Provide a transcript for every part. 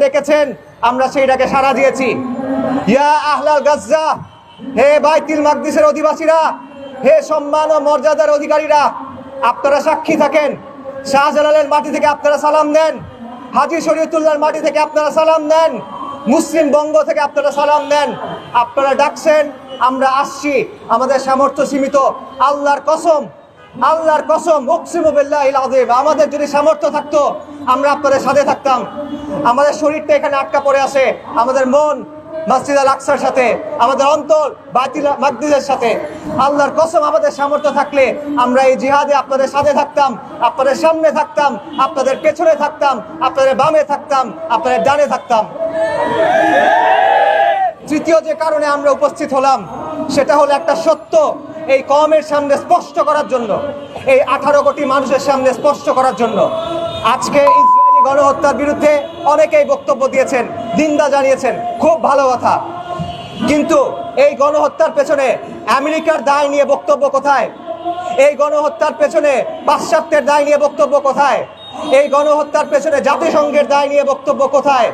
ডেকেছেন, আমরা সেইটাকে সাড়া দিয়েছি। ইয়া আহলাল গাজ্জা, হে বাইতুল মাকদিসের অধিবাসীরা, হে সম্মান ও মর্যাদার অধিকারীরা, আপনারা সাক্ষী থাকেন। শাহজালালের মাটি থেকে আপনারা সালাম দেন, হাজী শরীয়তুল্লাহর মাটি থেকে আপনারা সালাম দেন, মুসলিম বঙ্গ থেকে আপনারা সালাম দেন। আপনারা ডাকছেন, আমরা আসছি। আমাদের সামর্থ্য সীমিত। আল্লাহর কসম, আল্লাহর কসম, উকসিমু বিল্লাহিল আযীম, আমাদের যদি সামর্থ্য থাকতো আমরা আপনাদের সাথে থাকতাম। আমাদের শরীরটা এখানে আটকা পড়ে আছে, আমাদের মন মসজিদ আল আকসার সাথে, আমাদের অন্তর বাইতুল মাকদিসের সাথে। আল্লাহর কসম, আমাদের সামর্থ্য থাকলে আমরা এই জিহাদে আপনাদের সাথে থাকতাম, আপনাদের সামনে থাকতাম, আপনাদের পেছনে থাকতাম, আপনাদের বামে থাকতাম, আপনাদের ডানে থাকতাম। তৃতীয় যে কারণে আমরা উপস্থিত হলাম সেটা হলো একটা সত্য এই কওমের সামনে স্পষ্ট করার জন্য, এই 18 কোটি মানুষের সামনে স্পষ্ট করার জন্য। আজকে ইসরায়েলি গণহত্যার বিরুদ্ধে অনেকেই বক্তব্য দিয়েছেন, নিন্দা জানিয়েছেন, খুব ভালো কথা। কিন্তু এই গণহত্যার পেছনে আমেরিকার দায় নিয়ে বক্তব্য কোথায়? এই গণহত্যার পেছনে পাশ্চাত্যের দায় নিয়ে বক্তব্য কোথায়? এই গণহত্যার পেছনে জাতিসংঘের দায় নিয়ে বক্তব্য কোথায়?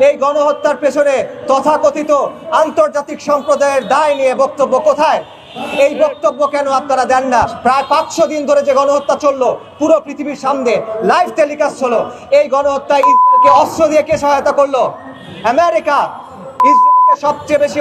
এই গণহত্যার পেছনে তথাকথিত আন্তর্জাতিক সম্প্রদায়ের দায় নিয়ে বক্তব্য কোথায়? এই বক্তব্য কেন আপনারা দেন না? প্রায় 500 দিন ধরে যে গণহত্যা চললো, পুরো পৃথিবীর সামনে লাইভ টেলিকাস্ট হলো, এই গণহত্যায় ইসরায়েলকে অস্ত্র দিয়ে কে সহায়তা করলো? আমেরিকা। ইসরায়েলকে সবচেয়ে বেশি